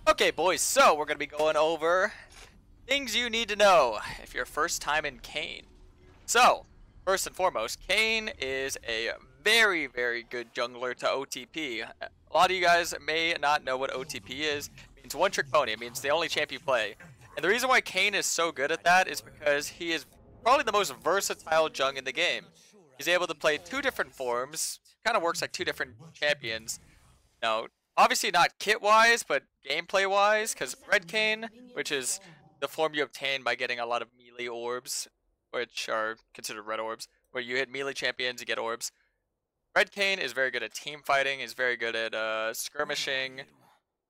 Okay, boys, so we're going to be going over things you need to know if you're first time in Kayn. So, first and foremost, Kayn is a very, very good jungler to OTP. A lot of you guys may not know what OTP is. It means one trick pony. It means the only champ you play. And the reason why Kayn is so good at that is because he is probably the most versatile jung in the game. He's able to play two different forms. Kind of works like two different champions. No, obviously not kit-wise, but gameplay-wise, because Red Kayn, which is the form you obtain by getting a lot of melee orbs, which are considered red orbs, where you hit melee champions, you get orbs. Red Kayn is very good at team fighting, is very good at skirmishing,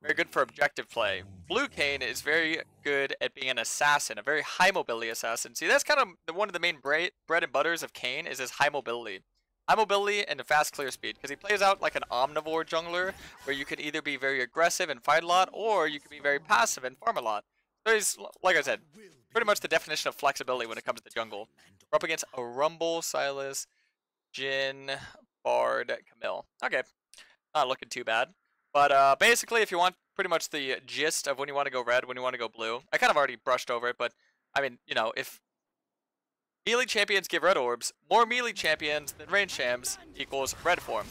very good for objective play. Blue Kayn is very good at being an assassin, a very high mobility assassin. See, that's kind of one of the main bread and butters of Kayn is his high mobility. High mobility and a fast clear speed, because he plays out like an omnivore jungler, where you can either be very aggressive and fight a lot, or you can be very passive and farm a lot. So he's, like I said, pretty much the definition of flexibility when it comes to jungle. We're up against a Rumble, Silas, Jhin, Bard, Camille. Okay, not looking too bad. But basically, if you want pretty much the gist of when you want to go red, when you want to go blue, I kind of already brushed over it, but I mean, you know, if melee champions give red orbs, more melee champions than range champs equals red form.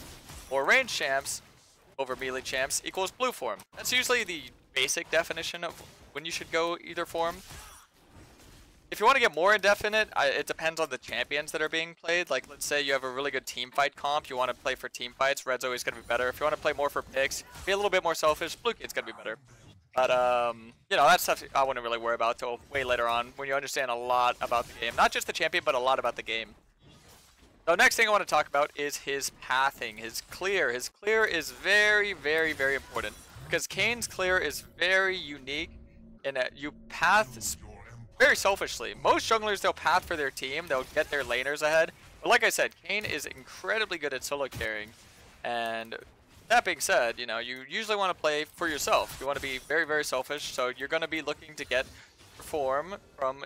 More range champs over melee champs equals blue form. That's usually the basic definition of when you should go either form. If you want to get more indefinite, it depends on the champions that are being played. Like, let's say you have a really good team fight comp, you want to play for team fights, red's always going to be better. If you want to play more for picks, be a little bit more selfish, blue kid's going to be better. But, you know, that stuff I wouldn't really worry about till way later on when you understand a lot about the game. Not just the champion, but a lot about the game. So next thing I want to talk about is his pathing, his clear. His clear is very, very, very important. Because Kayn's clear is very unique in that you path very selfishly. Most junglers, they'll path for their team, they'll get their laners ahead. But like I said, Kayn is incredibly good at solo carrying. And that being said, you know, you usually want to play for yourself. You want to be very, very selfish, so you're going to be looking to get your form from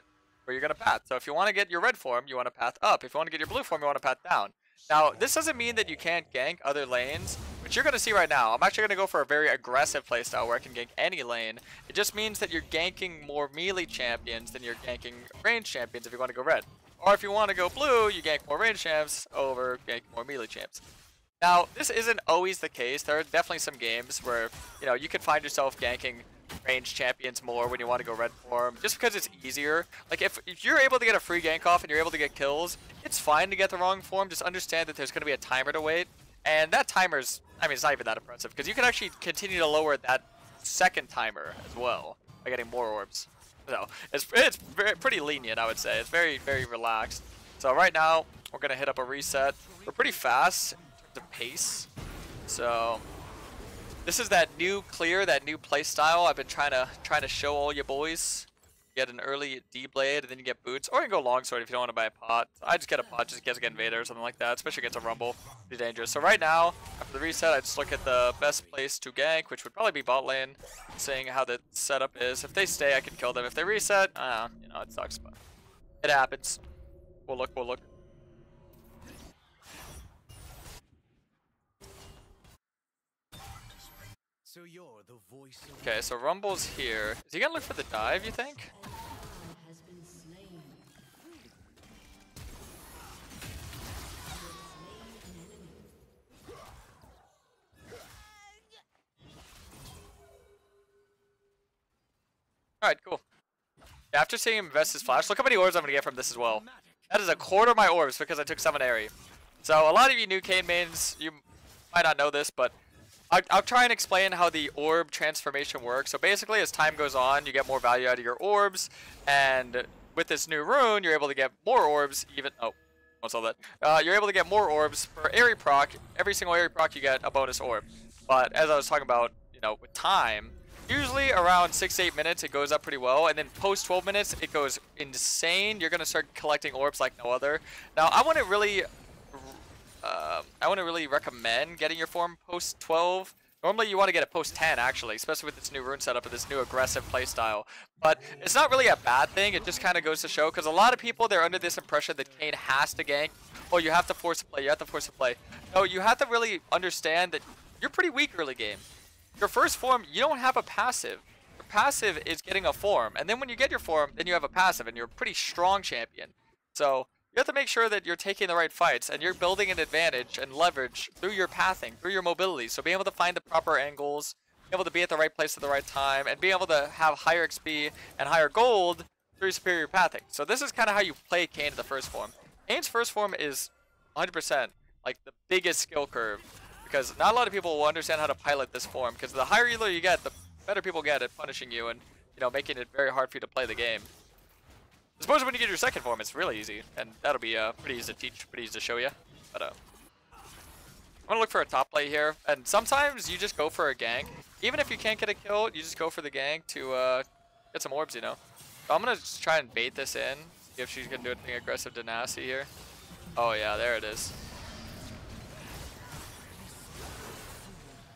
where you're going to path. So if you want to get your red form, you want to path up. If you want to get your blue form, you want to path down. Now, this doesn't mean that you can't gank other lanes, which you're going to see right now. I'm actually going to go for a very aggressive playstyle where I can gank any lane. It just means that you're ganking more melee champions than you're ganking range champions if you want to go red. Or if you want to go blue, you gank more range champs over gank more melee champs. Now, this isn't always the case. There are definitely some games where, you know, you can find yourself ganking range champions more when you want to go red form, just because it's easier. Like, if you're able to get a free gank off and you're able to get kills, it's fine to get the wrong form. Just understand that there's going to be a timer to wait. And that timer's, I mean, it's not even that impressive, because you can actually continue to lower that second timer as well by getting more orbs. So, it's pretty lenient, I would say. It's very, very relaxed. So right now, we're going to hit up a reset. We're pretty fast the pace. So this is that new clear, that new play style I've been trying to show all you boys. You get an early D blade and then you get boots, or you can go longsword if you don't want to buy a pot. I just get a pot just in case I get invaded or something like that, especially against a rumble. Pretty dangerous. So right now, after the reset, I just look at the best place to gank, which would probably be bot lane, seeing how the setup is. If they stay, I can kill them. If they reset, you know, it sucks, but it happens. We'll look. So you're the voice of Okay, so Rumble's here. Is he gonna look for the dive, you think? Alright, cool. Yeah, after seeing him invest his flash, look how many orbs I'm gonna get from this as well. That is a quarter of my orbs because I took Summon Airy. So a lot of you new Kayn mains, you might not know this, but I'll try and explain how the orb transformation works. So basically, as time goes on, you get more value out of your orbs, and with this new rune, you're able to get more orbs. What's all that? You're able to get more orbs for Airy proc. Every single Airy proc, you get a bonus orb. But as I was talking about, you know, with time, usually around 6 to 8 minutes, it goes up pretty well, and then post 12 minutes, it goes insane. You're gonna start collecting orbs like no other. Now, I wouldn't really recommend getting your form post 12. Normally you want to get it post 10 actually, especially with this new rune setup and this new aggressive playstyle. But it's not really a bad thing, it just kind of goes to show, because a lot of people, they're under this impression that Kayn has to gank. Oh, you have to force a play, No, you have to really understand that you're pretty weak early game. your first form, you don't have a passive. Your passive is getting a form, and then when you get your form, then you have a passive, and you're a pretty strong champion. So you have to make sure that you're taking the right fights, and you're building an advantage and leverage through your pathing, through your mobility. So being able to find the proper angles, being able to be at the right place at the right time, and being able to have higher XP and higher gold through superior pathing. So this is kind of how you play Kayn in the first form. Kayn's first form is 100% like the biggest skill curve, because not a lot of people will understand how to pilot this form, because the higher elo you get, the better people get at punishing you and, you know, making it very hard for you to play the game. I suppose when you get your second form, it's really easy, and that'll be pretty easy to teach, pretty easy to show you. But I'm gonna look for a top play here, and sometimes you just go for a gank. Even if you can't get a kill, you just go for the gank to get some orbs, you know. So I'm gonna just try and bait this in, see if she's gonna do anything aggressive to Nasty here. Oh yeah, there it is.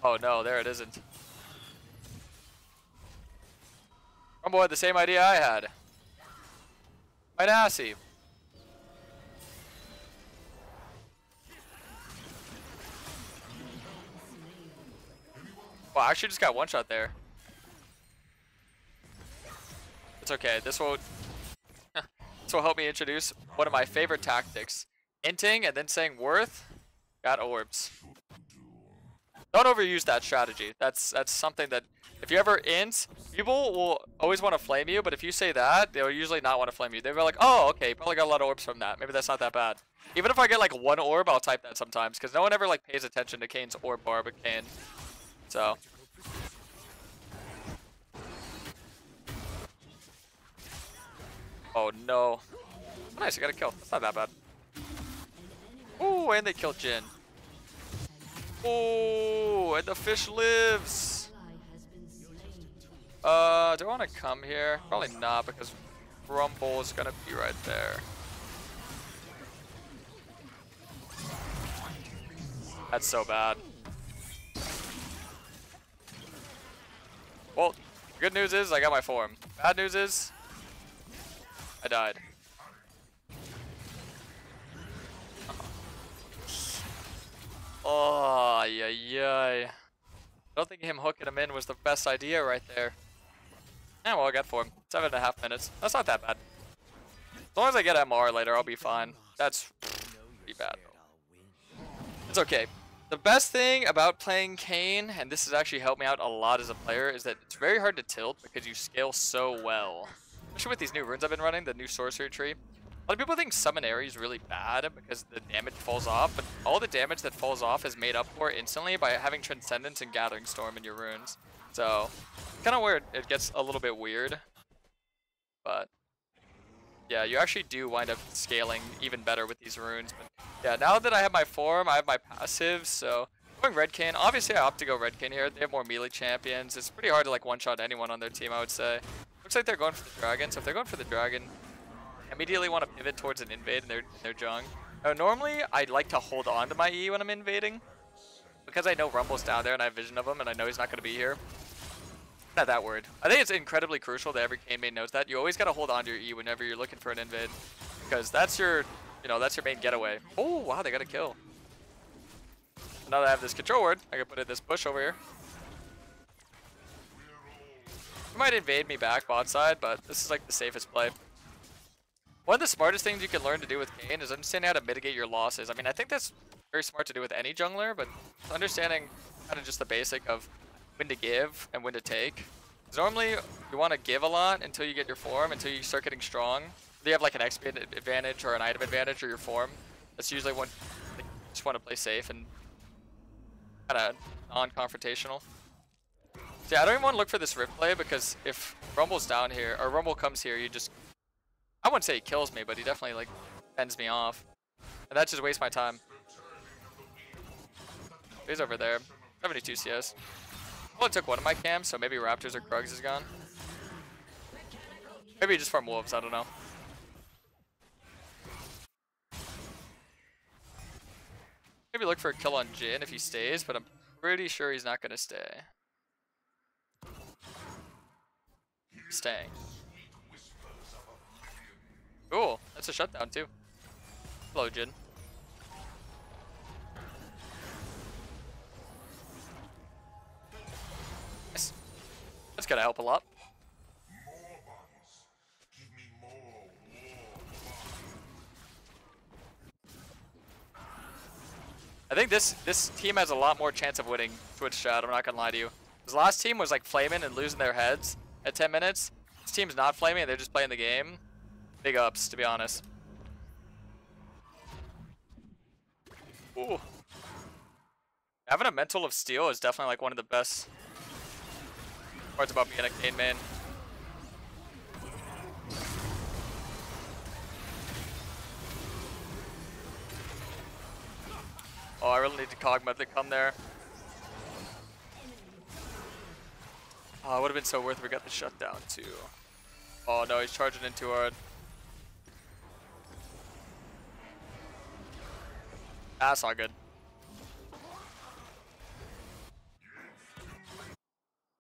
Oh no, there it isn't. Rumble had the same idea I had. My Nasty. Wow, I actually just got one shot there. It's okay. This will help me introduce one of my favorite tactics. Inting and then saying worth. Got orbs. Don't overuse that strategy. That's something that if you ever int, people will always want to flame you, but if you say that, they'll usually not want to flame you. They'll be like, oh, okay, probably got a lot of orbs from that. Maybe that's not that bad. Even if I get like one orb, I'll type that sometimes, because no one ever like pays attention to Kayn's orb bar, but Kayn. So. Oh no. Nice, I got a kill. That's not that bad. Ooh, and they killed Jhin. Oh, and the fish lives. Do I want to come here? Probably not, because Rumble is gonna be right there. That's so bad. Well, good news is I got my form. Bad news is I died. Oh, yeah. I don't think him hooking him in was the best idea right there. Yeah, well, I got form. 7.5 minutes. That's not that bad. As long as I get MR later, I'll be fine. That's pretty bad, though. It's okay. The best thing about playing Kayn, and this has actually helped me out a lot as a player, is that it's very hard to tilt because you scale so well. Especially with these new runes I've been running, the new sorcery tree. A lot of people think Summon Aerie is really bad because the damage falls off, but all the damage that falls off is made up for instantly by having Transcendence and Gathering Storm in your runes. So, kind of where it gets a little bit weird. But, yeah, you actually do wind up scaling even better with these runes. But, yeah, now that I have my form, I have my passive, so going Red Kayn. Obviously, I opt to go Red Kayn here. They have more melee champions. It's pretty hard to, like, one-shot anyone on their team, I would say. Looks like they're going for the dragon, so if they're going for the dragon, immediately want to pivot towards an invade in their jung. Now, normally, I like to hold on to my E when I'm invading, because I know Rumble's down there and I have vision of him and I know he's not going to be here. Not that worried. I think it's incredibly crucial that every Kayn main knows that. You always got to hold on to your E whenever you're looking for an invade, because that's your, that's your main getaway. Oh, wow, they got a kill. Now that I have this control word, I can put it in this bush over here. He might invade me back bot side, but this is like the safest play. One of the smartest things you can learn to do with Kayn is understanding how to mitigate your losses. I mean, I think that's very smart to do with any jungler, but understanding kind of just the basic of when to give and when to take. Because normally, you want to give a lot until you get your form, until you start getting strong. If you have like an XP advantage or an item advantage or your form, that's usually when you just want to play safe and kind of non-confrontational. So yeah, I don't even want to look for this Rift play, because if Rumble's down here, or Rumble comes here, you just... I wouldn't say he kills me, but he definitely like fends me off. And that just wastes my time. He's over there. 72 CS. Well, it took one of my cams, so maybe Raptors or Krugs is gone. Maybe just farm Wolves, I don't know. Maybe look for a kill on Jhin if he stays, but I'm pretty sure he's not going to stay. Staying. Cool, that's a shutdown too. Hello, Jhin. That's gonna help a lot. I think this team has a lot more chance of winning Twitch chat, I'm not gonna lie to you. This last team was like flaming and losing their heads at 10 minutes. This team's not flaming, they're just playing the game. Big ups, to be honest. Ooh. Having a mental of steel is definitely like one of the best parts about being a Kayn main. Oh, I really need to Kog'Maw to come there. Oh, it would have been so worth it if we got the shutdown too. Oh no, he's charging in too hard. That's not good.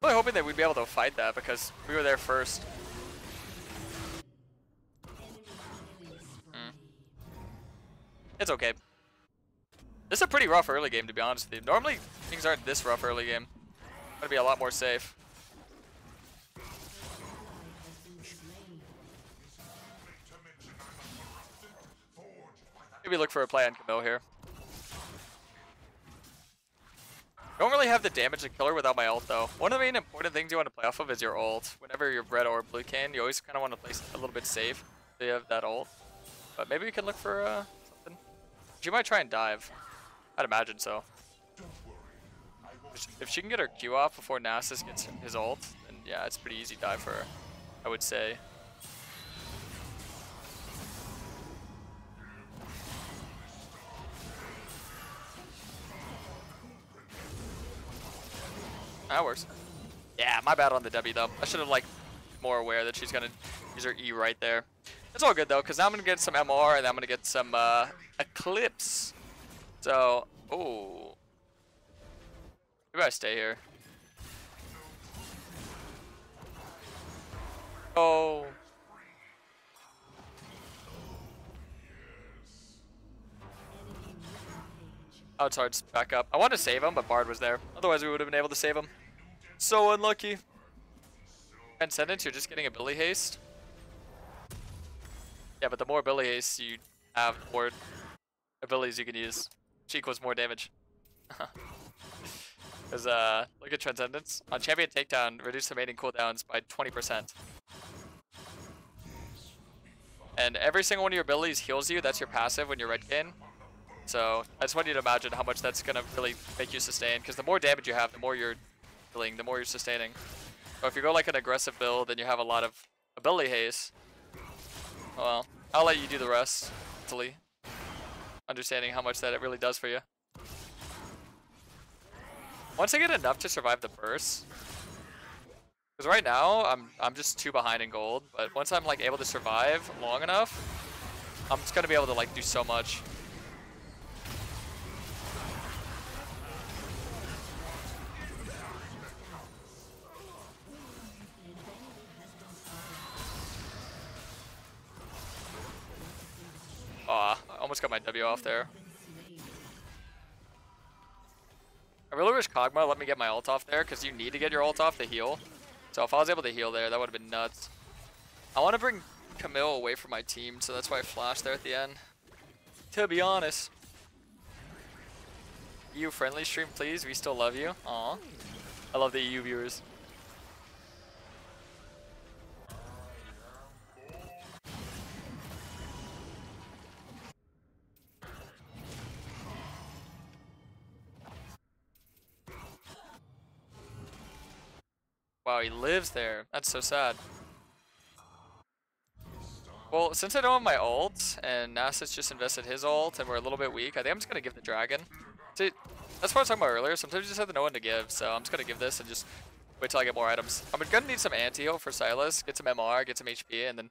I'm really hoping that we'd be able to fight that because we were there first. It's okay. This is a pretty rough early game, to be honest with you. Normally, things aren't this rough early game. Gotta be a lot more safe. Maybe look for a play on Camille here. Don't really have the damage to kill her without my ult though. One of the main important things you want to play off of is your ult. Whenever you're red or blue Kayn, you always kind of want to play a little bit safe so you have that ult. But maybe we can look for something. She might try and dive. I'd imagine so. If she can get her Q off before Nasus gets his ult, then yeah, it's a pretty easy dive for her, I would say. That works. Yeah, my bad on the W though. I should have like more aware that she's gonna use her E right there. It's all good though, because now I'm gonna get some MR and I'm gonna get some Eclipse. So, oh, maybe I stay here. Oh. Oh, it's hard to back up. I wanted to save him, but Bard was there. Otherwise, we would have been able to save him. So unlucky. Transcendence, you're just getting ability haste. Yeah, but the more ability haste you have, the more abilities you can use, which equals more damage. Because, look at Transcendence. On Champion Takedown, reduce the mating cooldowns by 20%. And every single one of your abilities heals you. That's your passive when you're red Kayn. So I just want you to imagine how much that's going to really make you sustain. Because the more damage you have, the more you're healing, the more you're sustaining. So if you go like an aggressive build and you have a lot of ability haste, well, I'll let you do the rest mentally. Understanding how much that it really does for you. Once I get enough to survive the burst, because right now I'm just too behind in gold, but once I'm like able to survive long enough, I'm just gonna be able to like do so much. Aw, I almost got my W off there. I really wish Kog'Maw let me get my ult off there, because you need to get your ult off to heal. So if I was able to heal there, that would have been nuts. I want to bring Camille away from my team, so that's why I flashed there at the end. To be honest. EU friendly stream, please. We still love you. Aw. I love the EU viewers. Wow, he lives there. That's so sad. Well, since I don't have my ult, and Nasus just invested his ult, and we're a little bit weak, I think I'm just going to give the dragon. See, that's what I was talking about earlier. Sometimes you just have to know when to give, so I'm just going to give this and just wait till I get more items. I'm going to need some anti-heal for Sylas, get some MR, get some HP, and then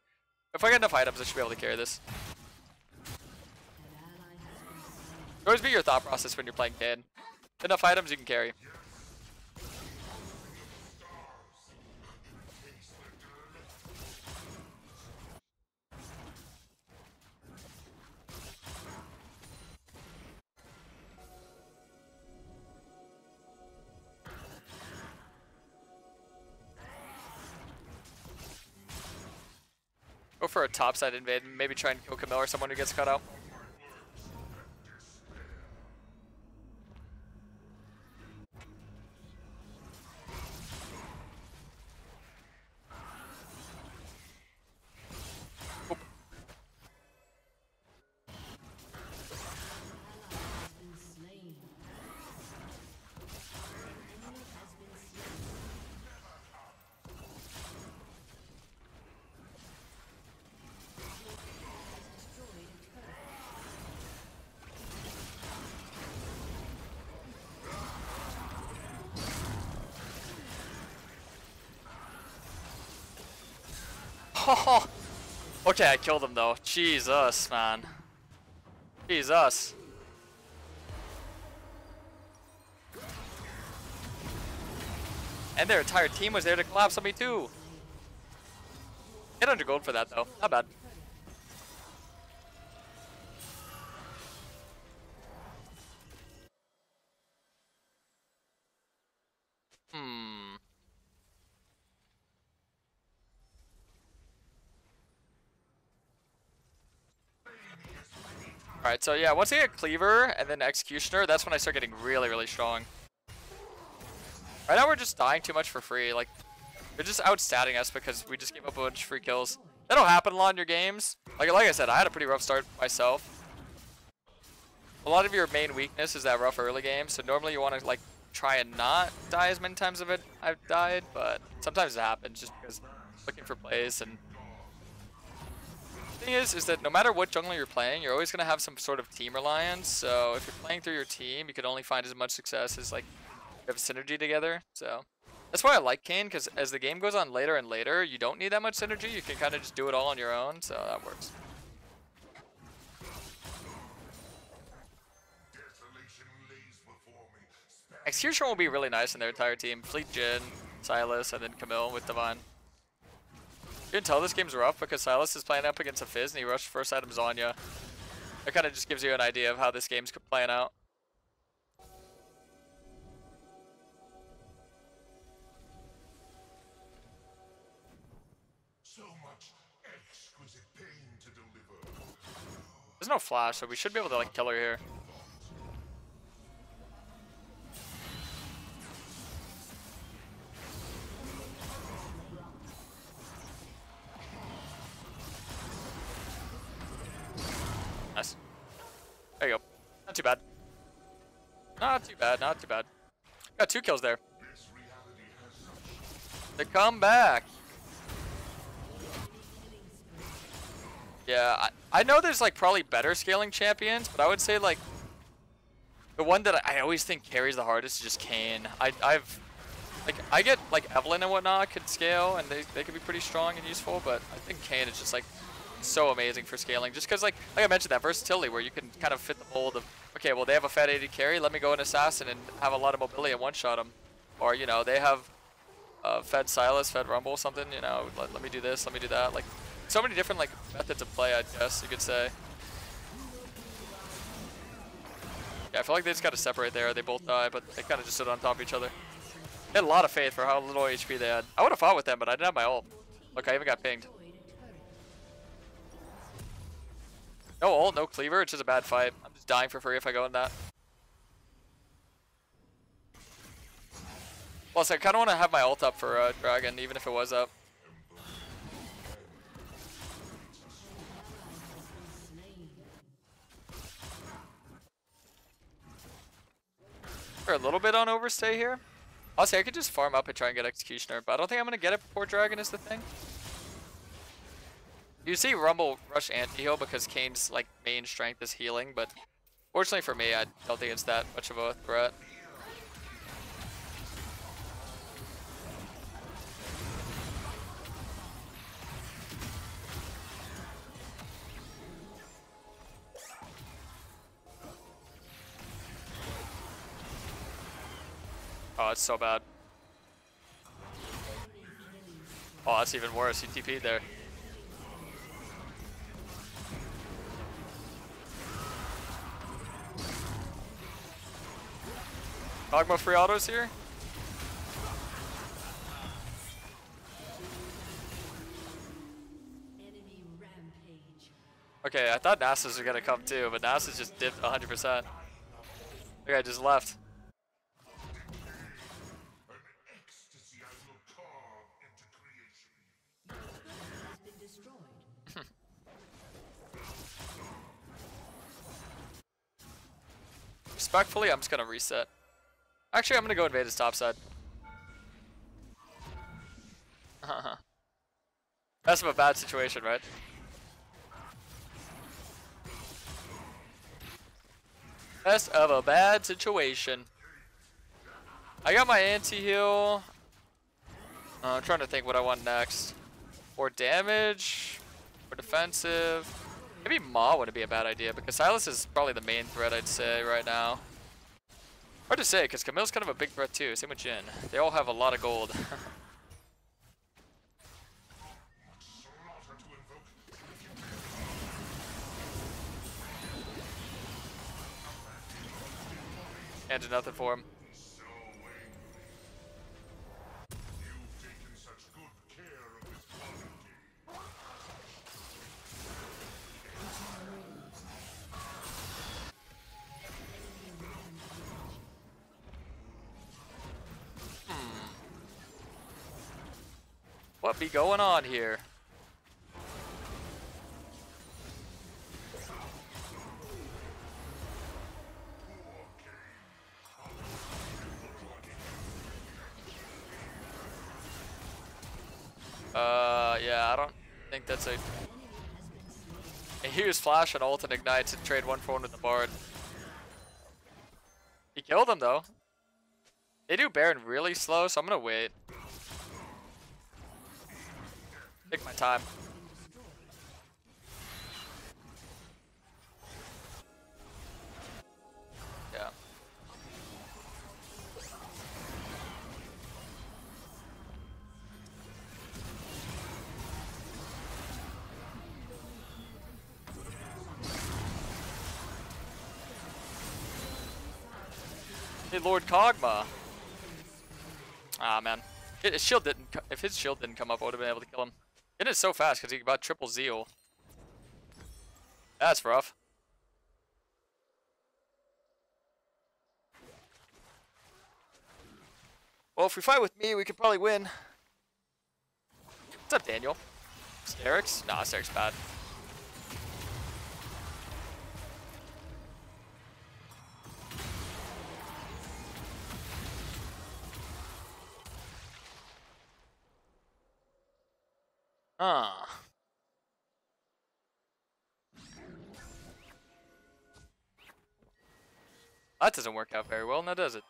if I get enough items, I should be able to carry this. Always be your thought process when you're playing Kayn. Enough items, you can carry. for a topside invade and maybe try and kill Camille or someone who gets cut out. Oh, okay, I killed him though. Jesus, man. Jesus. And their entire team was there to collapse on me too. Get 100 gold for that though. Not bad. Alright, so yeah, once I get Cleaver and then Executioner, that's when I start getting really, really strong. Right now we're just dying too much for free. Like, they're just outstatting us because we just gave up a bunch of free kills. That'll happen a lot in your games. Like I said, I had a pretty rough start myself. A lot of your main weakness is that rough early game, so normally you want to like try and not die as many times as I've died, but sometimes it happens just because looking for plays. And the thing is that no matter what jungler you're playing, you're always going to have some sort of team reliance. So if you're playing through your team, you can only find as much success as like you have synergy together. So that's why I like Kayn, because as the game goes on later and later, you don't need that much synergy. You can kind of just do it all on your own, so that works. Execution will be really nice in their entire team. Fleet Jhin, Sylas, and then Camille with Divine. You can tell this game's rough because Sylas is playing up against a Fizz and he rushed first item Zanya. It kind of just gives you an idea of how this game's playing out. So much exquisite pain to deliver. There's no flash, so we should be able to like kill her here. Nice. There you go. Not too bad. Not too bad, not too bad. Got 2 kills there. They come back. Yeah, I know there's like probably better scaling champions, but I would say like the one that I always think carries the hardest is just Kayn. I get like Evelyn and whatnot could scale and they can be pretty strong and useful, but I think Kayn is just like so amazing for scaling, just because like I mentioned, that versatility where you can kind of fit the mold of, okay, well they have a fed 80 carry, let me go an assassin and have a lot of mobility and one-shot them, or you know they have fed Sylas, fed Rumble, something, you know, let me do this, let me do that, like so many different like methods of play, I guess you could say. Yeah, I feel like they just got to separate there. They both die, but they kind of just stood on top of each other. They had a lot of faith for how little HP they had. I would have fought with them, but I didn't have my ult. Look, I even got pinged. No ult, no cleaver, it's just a bad fight. I'm just dying for free if I go in that. Plus, I kind of want to have my ult up for Dragon, even if it was up. For a little bit on overstay here. Honestly, I could just farm up and try and get Executioner, but I don't think I'm going to get it before Dragon is the thing. You see Rumble rush anti-heal because Kayn's like main strength is healing, but fortunately for me, I don't think it's that much of a threat. Oh, it's so bad. Oh, that's even worse. He TP'd there. Dogma free autos here. Enemy Okay, I thought Nasus was gonna come too, but Nasus just dipped 100%. The guy just left. An ecstasy I will carve into creation. Has been destroyed. Respectfully, I'm just gonna reset. Actually, I'm gonna go invade his top side. That's a bad situation, right? Best of a bad situation. I got my anti-heal. I'm trying to think what I want next. Or damage, or defensive. Maybe Maw wouldn't be a bad idea because Silas is probably the main threat, I'd say, right now. Hard to say because Camille's kind of a big threat too. Same with Jhin. They all have a lot of gold. Slaughter to invoke. Can't do nothing for him. So angry. You've taken such good care of this body. What be going on here? Yeah, I don't think that's a... He used Flash and ult and Ignite to trade 1-for-1 with the Bard. He killed him though. They do Baron really slow, so I'm gonna wait. Take my time. Yeah. Hey, Lord Kog'Maw. Ah, man. His shield didn't. If his shield didn't come up, I would have been able to kill him. It is so fast because he got triple zeal. That's rough. Well, if we fight with me, we could probably win. What's up, Daniel? Sterix? Nah, Sterix bad. Huh. That doesn't work out very well, now does it?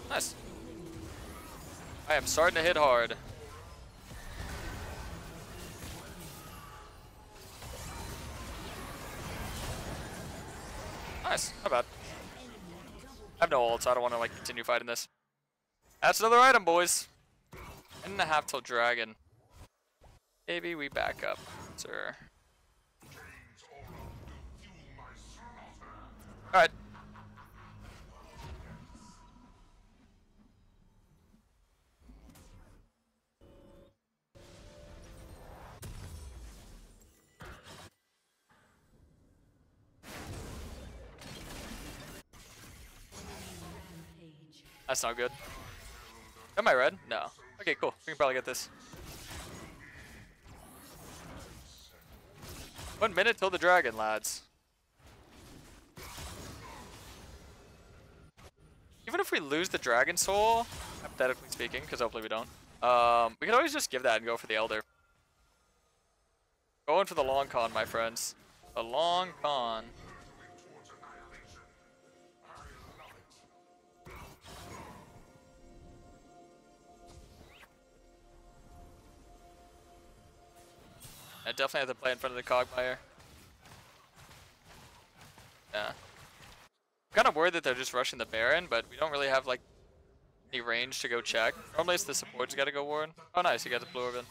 Nice. I am starting to hit hard. Nice, not bad. I have no ult, so I don't want to like continue fighting this. That's another item, boys. 10.5 till dragon. Maybe we back up, sir. All right. That's not good. Am I red? No. Okay, cool. We can probably get this. 1 minute till the dragon, lads. Even if we lose the dragon soul, hypothetically speaking, because hopefully we don't, we can always just give that and go for the elder. Going for the long con, my friends. The long con. I definitely have to play in front of the Cogmire. Yeah. I'm kind of worried that they're just rushing the Baron, but we don't really have like any range to go check. Normally it's the support's got to go ward. Oh nice, you got the blue orb in.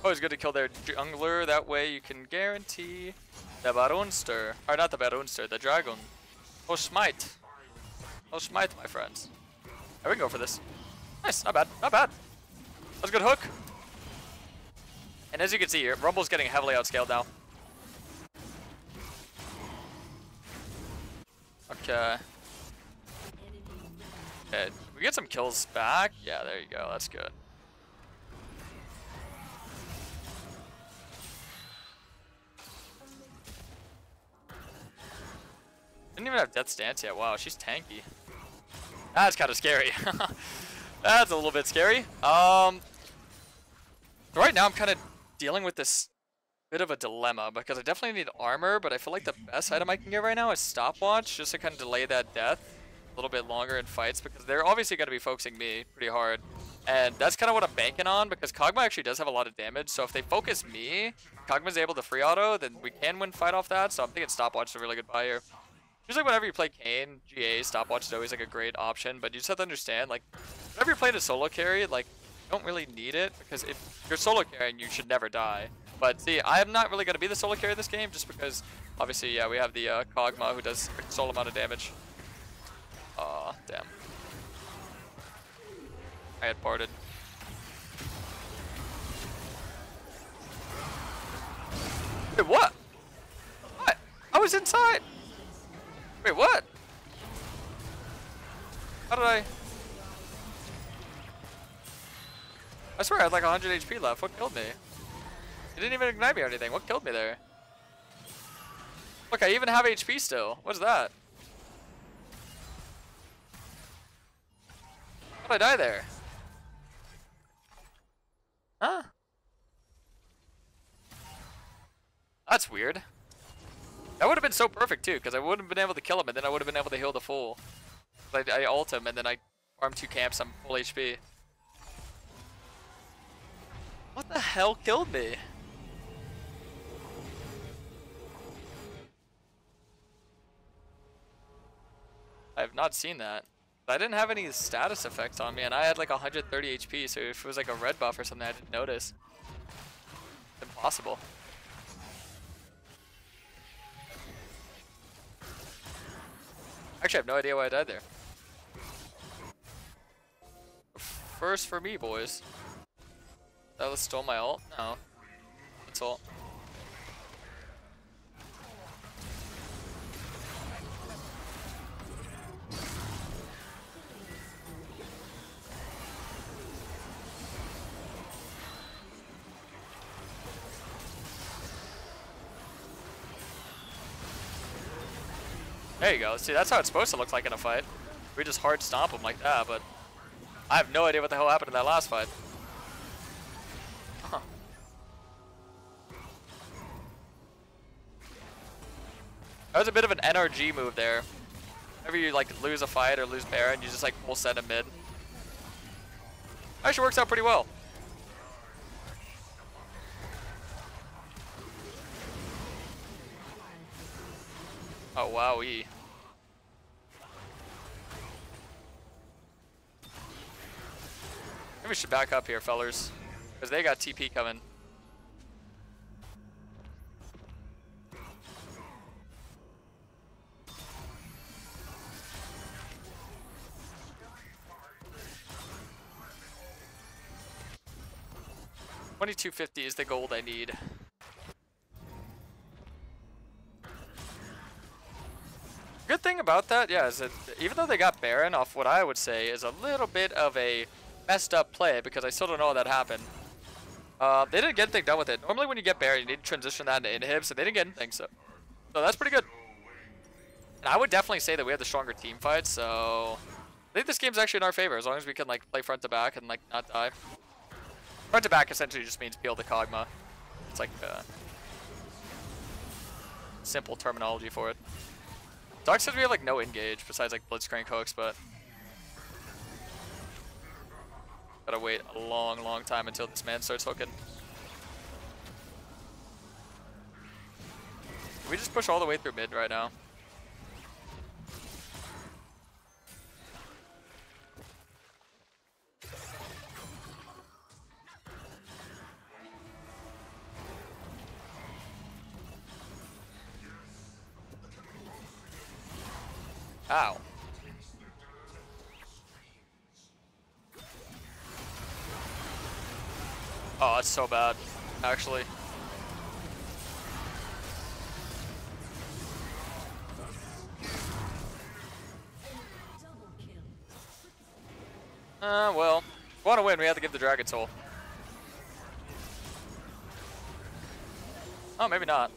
Always good to kill their jungler, that way you can guarantee the Baronster. Or not the Baronster, the Dragon. Oh smite. Oh smite, my friends. There we can go for this. Nice, not bad, not bad. That was a good hook. And as you can see here, Rumble's getting heavily outscaled now. Okay. Okay, we get some kills back. Yeah, there you go, that's good. Didn't even have Death Stance yet. Wow, she's tanky. That's kind of scary. That's a little bit scary. Right now I'm kind of dealing with this bit of a dilemma because I definitely need armor, but I feel like the best item I can get right now is Stopwatch, just to kind of delay that death a little bit longer in fights because they're obviously going to be focusing me pretty hard. And that's kind of what I'm banking on because Kog'Maw actually does have a lot of damage. So if they focus me, Kog'Maw's able to free auto, then we can win fight off that. So I'm thinking Stopwatch is a really good buy here. Usually whenever you play Kayn, GA, Stopwatch is always like a great option, but you just have to understand, like, whenever you're playing a solo carry, like, you don't really need it, because if you're solo carrying, you should never die. But see, I am not really going to be the solo carry this game, just because, obviously, yeah, we have the Kog'Maw who does a solo amount of damage. Aw, damn. I had parted. Wait, what? What? I was inside! Wait, what? How did I swear I had like 100 HP left. What killed me? It didn't even ignite me or anything. What killed me there? Look, I even have HP still. What is that? How did I die there? Huh? That's weird. That would have been so perfect too, because I wouldn't have been able to kill him, and then I would have been able to heal the full. I ult him, and then I farm 2 camps. I'm full HP. What the hell killed me? I have not seen that. I didn't have any status effects on me, and I had like 130 HP. So if it was like a red buff or something, I didn't notice. It's impossible. Actually, I have no idea why I died there. First for me, boys. That was stole my ult? No. It's ult. There you go. See, that's how it's supposed to look like in a fight. We just hard stomp them like that, but I have no idea what the hell happened in that last fight. Huh. That was a bit of an NRG move there. Whenever you like lose a fight or lose Baron, you just like full set him mid. Actually works out pretty well. Oh, wowee. Maybe we should back up here, fellers. Because they got TP coming. $22.50 is the gold I need. Good thing about that, yeah, is that even though they got Baron off what I would say is a little bit of a messed up play, because I still don't know how that happened. They didn't get anything done with it. Normally when you get Baron, you need to transition that into inhibs, and they didn't get anything, so that's pretty good. And I would definitely say that we have the stronger team fight, so I think this game's actually in our favor as long as we can like play front to back and like not die. Front to back essentially just means peel the Kog'Maw. It's like simple terminology for it. Dark says we have like no engage besides like Blitzcrank hooks, but gotta wait a long, long time until this man starts hooking. Can we just push all the way through mid right now? Ow. Oh, that's so bad, actually. Well, if we want to win, we have to give the Dragon Soul. Oh, maybe not.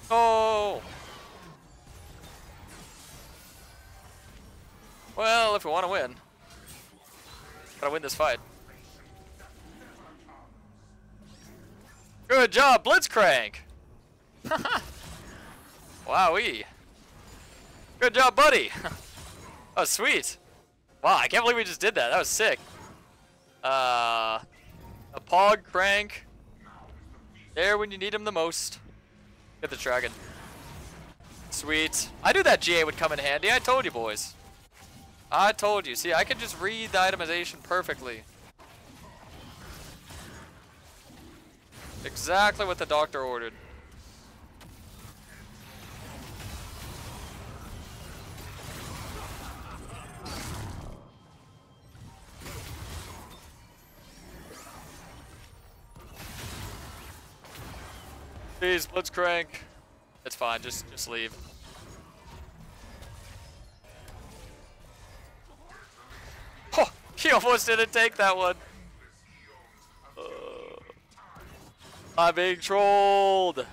Oh! Well, if we want to win, gotta win this fight. Good job, Blitzcrank! Wowee. Good job, buddy! Oh, sweet. Wow, I can't believe we just did that. That was sick. A Pog Crank. There when you need him the most. Get the dragon. Sweet. I knew that GA would come in handy. I told you, boys. I told you. See, I can just read the itemization perfectly. Exactly what the doctor ordered. Please, Blitzcrank. It's fine, just leave. Oh, he almost didn't take that one. I'm being trolled.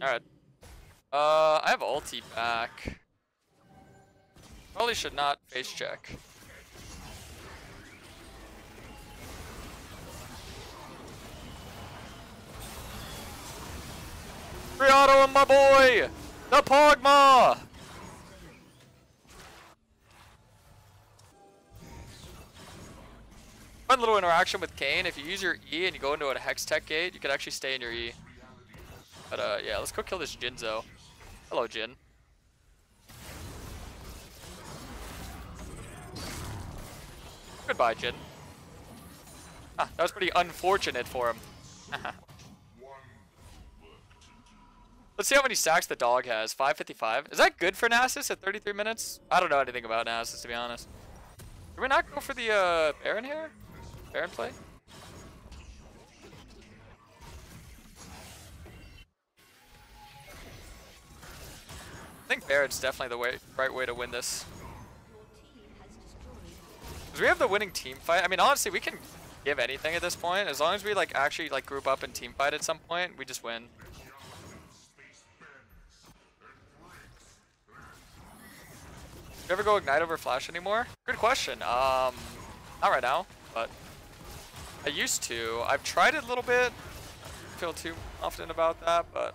Alright. I have ulti back. Probably should not face check. Free auto him, my boy! The Pogma! Fun little interaction with Kayn. If you use your E and you go into a Hex Tech gate, you can actually stay in your E. But yeah, let's go kill this Jinzo. Hello, Jin. Goodbye, Jin. Ah, that was pretty unfortunate for him. Let's see how many stacks the dog has. 555. Is that good for Nasus at 33 minutes? I don't know anything about Nasus, to be honest. Can we not go for the Baron here? Baron play? I think Baron's definitely the right way to win this. Because we have the winning team fight. I mean, honestly, we can give anything at this point. As long as we like actually like group up and team fight at some point, we just win. You ever go Ignite over Flash anymore? Good question. Not right now, but I used to. I've tried it a little bit. I don't feel too confident about that, but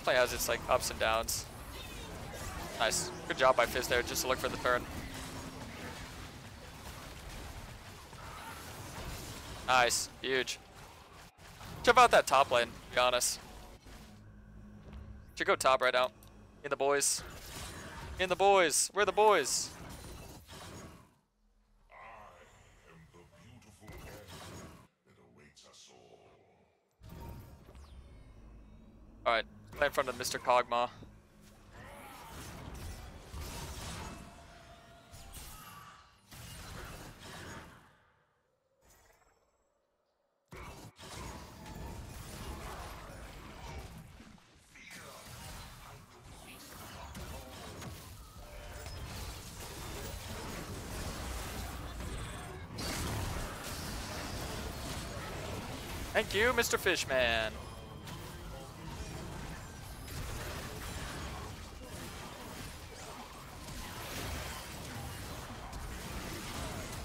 play has its like ups and downs. Nice. Good job by Fizz there, just to look for the turn. Nice. Huge. Jump out that top lane, to be honest. Should go top right now. In the boys. In the boys. We're the boys. I am the beautiful end that awaits us all. Alright, play in front of Mr. Kog'Maw. Thank you, Mr. Fishman.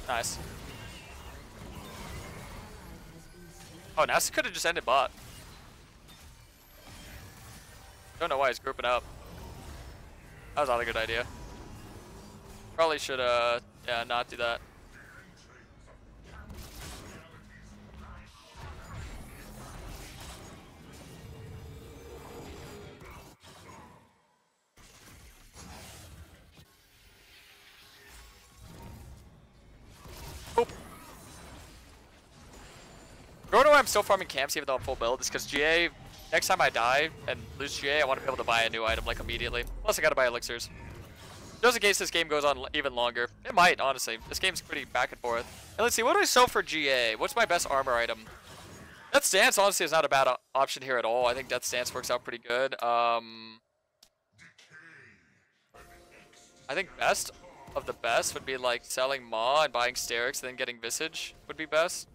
Nice. Oh, Nasa could have just ended bot. Don't know why he's grouping up. That was not a good idea. Probably should, yeah, not do that. Oop. You know why I'm still farming camps even though I'm full build? It's because GA, next time I die and lose GA, I want to be able to buy a new item like immediately. Plus I gotta buy elixirs. Just in case this game goes on even longer. It might, honestly. This game's pretty back and forth. And let's see, what do I sell for GA? What's my best armor item? Death Stance, honestly, is not a bad option here at all. I think Death Stance works out pretty good. I think best of the best would be like selling Maw and buying Sterix and then getting Visage would be best.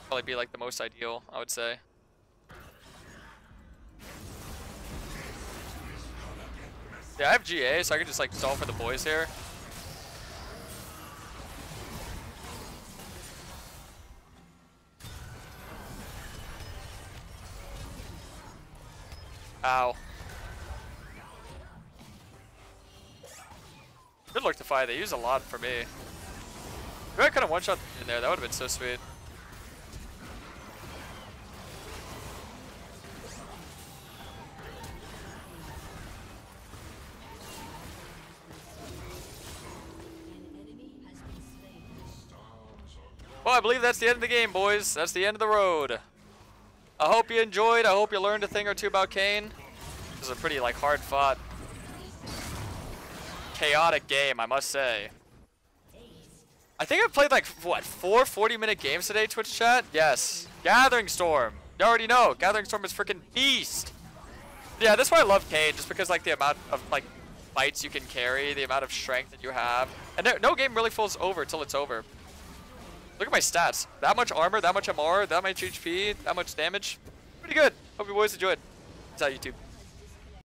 Probably be like the most ideal, I would say. Yeah, I have GA, so I can just like stall for the boys here. Ow. Good luck to fight. They use a lot for me. Maybe I could have one-shot in there. That would have been so sweet. Well, I believe that's the end of the game, boys. That's the end of the road. I hope you enjoyed. I hope you learned a thing or two about Kayn. This is a pretty like hard fought, chaotic game, I must say. I think I've played like what 4 40-minute games today, Twitch chat. Yes, Gathering Storm. You already know Gathering Storm is freaking beast. Yeah, that's why I love Kayn, just because like the amount of like fights you can carry, the amount of strength that you have, and no game really feels over till it's over. Look at my stats. That much armor, that much MR, that much HP, that much damage. Pretty good. Hope you boys enjoyed. Peace out, YouTube.